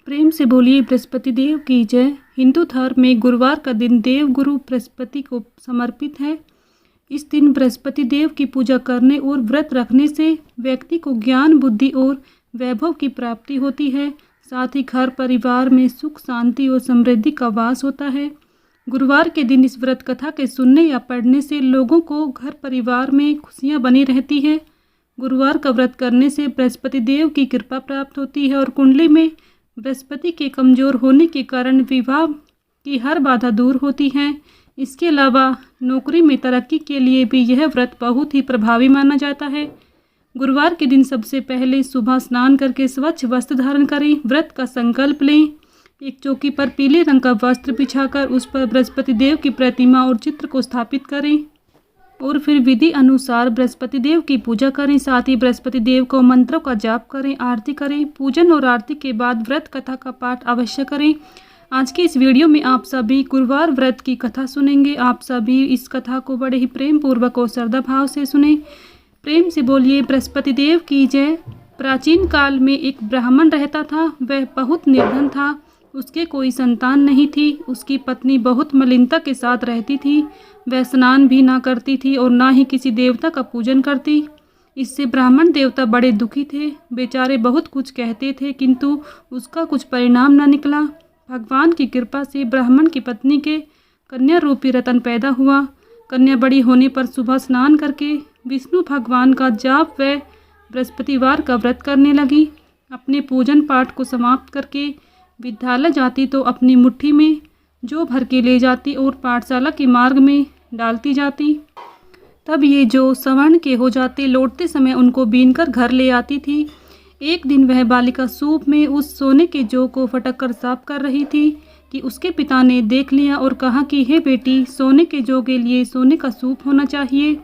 प्रेम से बोलिए बृहस्पति देव की जय। हिंदू धर्म में गुरुवार का दिन देव गुरु बृहस्पति को समर्पित है। इस दिन बृहस्पति देव की पूजा करने और व्रत रखने से व्यक्ति को ज्ञान, बुद्धि और वैभव की प्राप्ति होती है। साथ ही घर परिवार में सुख, शांति और समृद्धि का वास होता है। गुरुवार के दिन इस व्रत कथा के सुनने या पढ़ने से लोगों को घर परिवार में खुशियां बनी रहती है। गुरुवार का व्रत करने से बृहस्पति देव की कृपा प्राप्त होती है और कुंडली में बृहस्पति के कमज़ोर होने के कारण विवाह की हर बाधा दूर होती है। इसके अलावा नौकरी में तरक्की के लिए भी यह व्रत बहुत ही प्रभावी माना जाता है। गुरुवार के दिन सबसे पहले सुबह स्नान करके स्वच्छ वस्त्र धारण करें। व्रत का संकल्प लें। एक चौकी पर पीले रंग का वस्त्र बिछाकर उस पर बृहस्पति देव की प्रतिमा और चित्र को स्थापित करें और फिर विधि अनुसार बृहस्पति देव की पूजा करें। साथ ही बृहस्पति देव को मंत्रों का जाप करें, आरती करें। पूजन और आरती के बाद व्रत कथा का पाठ अवश्य करें। आज के इस वीडियो में आप सभी गुरुवार व्रत की कथा सुनेंगे। आप सभी इस कथा को बड़े ही प्रेम पूर्वक और श्रद्धा भाव से सुने। प्रेम से बोलिए बृहस्पति देव की जय। प्राचीन काल में एक ब्राह्मण रहता था। वह बहुत निर्धन था। उसके कोई संतान नहीं थी। उसकी पत्नी बहुत मलिनता के साथ रहती थी। वह स्नान भी ना करती थी और ना ही किसी देवता का पूजन करती। इससे ब्राह्मण देवता बड़े दुखी थे। बेचारे बहुत कुछ कहते थे किंतु उसका कुछ परिणाम न निकला। भगवान की कृपा से ब्राह्मण की पत्नी के कन्या रूपी रतन पैदा हुआ। कन्या बड़ी होने पर सुबह स्नान करके विष्णु भगवान का जाप व बृहस्पतिवार का व्रत करने लगी। अपने पूजन पाठ को समाप्त करके विद्यालय जाती तो अपनी मुट्ठी में जौ भर के ले जाती और पाठशाला के मार्ग में डालती जाती। तब ये जौ सवर्ण के हो जाते। लौटते समय उनको बीनकर घर ले आती थी। एक दिन वह बालिका सूप में उस सोने के जौ को फटक कर साफ कर रही थी कि उसके पिता ने देख लिया और कहा कि हे बेटी, सोने के जौ के लिए सोने का सूप होना चाहिए।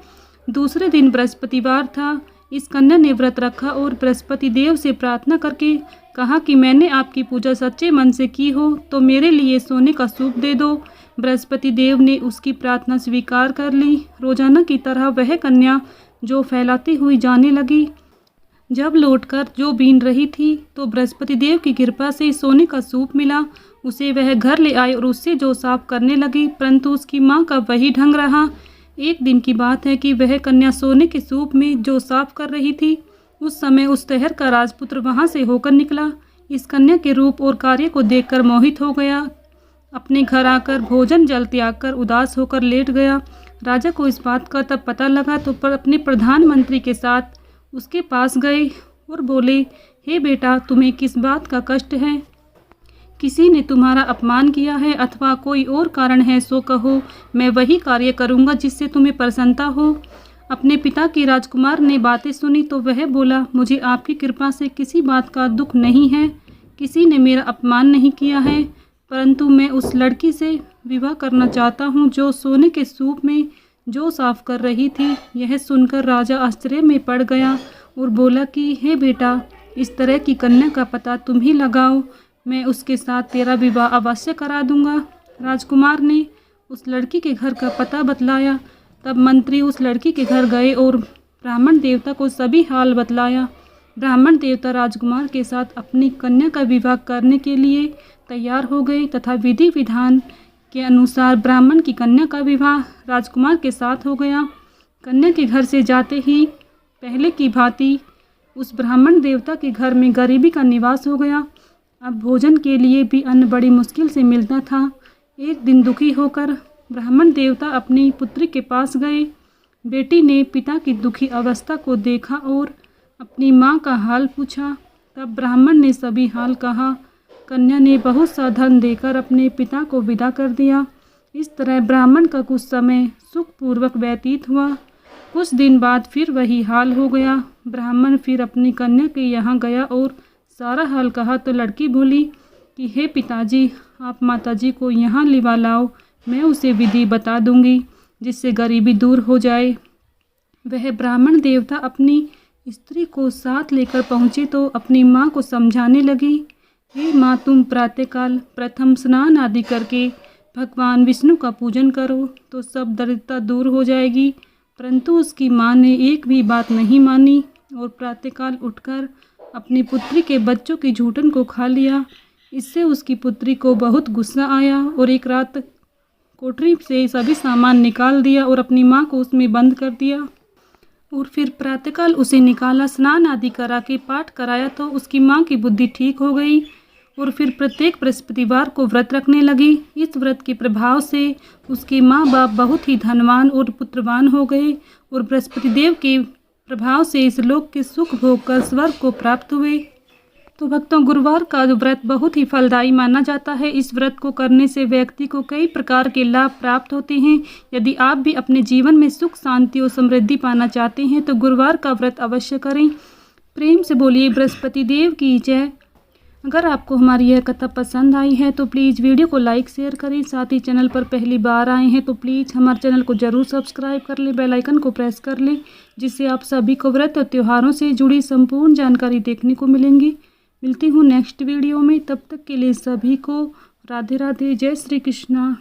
दूसरे दिन बृहस्पतिवार था। इस कन्या ने व्रत रखा और बृहस्पति देव से प्रार्थना करके कहा कि मैंने आपकी पूजा सच्चे मन से की हो तो मेरे लिए सोने का सूप दे दो। बृहस्पति देव ने उसकी प्रार्थना स्वीकार कर ली। रोजाना की तरह वह कन्या जौ फैलाती हुई जाने लगी। जब लौटकर जौ बीन रही थी तो बृहस्पति देव की कृपा से सोने का सूप मिला। उसे वह घर ले आई और उससे जौ साफ करने लगी, परंतु उसकी माँ का वही ढंग रहा। एक दिन की बात है कि वह कन्या सोने के सूप में जौ साफ कर रही थी। उस समय उस शहर का राजपुत्र वहां से होकर निकला। इस कन्या के रूप और कार्य को देखकर मोहित हो गया। अपने घर आकर भोजन जल त्याग कर उदास होकर लेट गया। राजा को इस बात का तब पता लगा तो अपने प्रधानमंत्री के साथ उसके पास गए और बोले, हे बेटा, तुम्हें किस बात का कष्ट है? किसी ने तुम्हारा अपमान किया है अथवा कोई और कारण है सो कहो, मैं वही कार्य करूँगा जिससे तुम्हें प्रसन्नता हो। अपने पिता की राजकुमार ने बातें सुनी तो वह बोला, मुझे आपकी कृपा से किसी बात का दुख नहीं है। किसी ने मेरा अपमान नहीं किया है, परंतु मैं उस लड़की से विवाह करना चाहता हूँ जो सोने के सूप में जौ साफ कर रही थी। यह सुनकर राजा आश्चर्य में पड़ गया और बोला कि हे बेटा, इस तरह की कन्या का पता तुम ही लगाओ, मैं उसके साथ तेरा विवाह अवश्य करा दूंगा। राजकुमार ने उस लड़की के घर का पता बतलाया। तब मंत्री उस लड़की के घर गए और ब्राह्मण देवता को सभी हाल बतलाया। ब्राह्मण देवता राजकुमार के साथ अपनी कन्या का विवाह करने के लिए तैयार हो गए तथा विधि विधान के अनुसार ब्राह्मण की कन्या का विवाह राजकुमार के साथ हो गया। कन्या के घर से जाते ही पहले की भांति उस ब्राह्मण देवता के घर में गरीबी का निवास हो गया। अब भोजन के लिए भी अन्न बड़ी मुश्किल से मिलता था। एक दिन दुखी होकर ब्राह्मण देवता अपनी पुत्री के पास गए। बेटी ने पिता की दुखी अवस्था को देखा और अपनी माँ का हाल पूछा। तब ब्राह्मण ने सभी हाल कहा। कन्या ने बहुत सा धन देकर अपने पिता को विदा कर दिया। इस तरह ब्राह्मण का कुछ समय सुखपूर्वक व्यतीत हुआ। कुछ दिन बाद फिर वही हाल हो गया। ब्राह्मण फिर अपनी कन्या के यहाँ गया और सारा हाल कहा तो लड़की बोली कि हे पिताजी, आप माताजी को यहाँ लिवा लाओ, मैं उसे विधि बता दूंगी जिससे गरीबी दूर हो जाए। वह ब्राह्मण देवता अपनी स्त्री को साथ लेकर पहुँचे तो अपनी माँ को समझाने लगी, हे माँ, तुम प्रातःकाल प्रथम स्नान आदि करके भगवान विष्णु का पूजन करो तो सब दरिद्रता दूर हो जाएगी। परंतु उसकी माँ ने एक भी बात नहीं मानी और प्रातःकाल उठकर अपनी पुत्री के बच्चों की झूठन को खा लिया। इससे उसकी पुत्री को बहुत गुस्सा आया और एक रात कोठरी से सभी सामान निकाल दिया और अपनी माँ को उसमें बंद कर दिया। और फिर प्रातःकाल उसे निकाला, स्नान आदि करा के पाठ कराया तो उसकी माँ की बुद्धि ठीक हो गई और फिर प्रत्येक बृहस्पतिवार को व्रत रखने लगी। इस व्रत के प्रभाव से उसके माँ बाप बहुत ही धनवान और पुत्रवान हो गए और बृहस्पति देव के प्रभाव से इस लोक के सुख भोग कर स्वर्ग को प्राप्त हुए। तो भक्तों, गुरुवार का व्रत बहुत ही फलदायी माना जाता है। इस व्रत को करने से व्यक्ति को कई प्रकार के लाभ प्राप्त होते हैं। यदि आप भी अपने जीवन में सुख, शांति और समृद्धि पाना चाहते हैं तो गुरुवार का व्रत अवश्य करें। प्रेम से बोलिए बृहस्पति देव की जय। अगर आपको हमारी यह कथा पसंद आई है तो प्लीज़ वीडियो को लाइक शेयर करें। साथ ही चैनल पर पहली बार आए हैं तो प्लीज़ हमारे चैनल को ज़रूर सब्सक्राइब कर लें, बेल आइकन को प्रेस कर लें, जिससे आप सभी को व्रत और त्योहारों से जुड़ी संपूर्ण जानकारी देखने को मिलेंगी। मिलती हूँ नेक्स्ट वीडियो में, तब तक के लिए सभी को राधे राधे, जय श्री कृष्णा।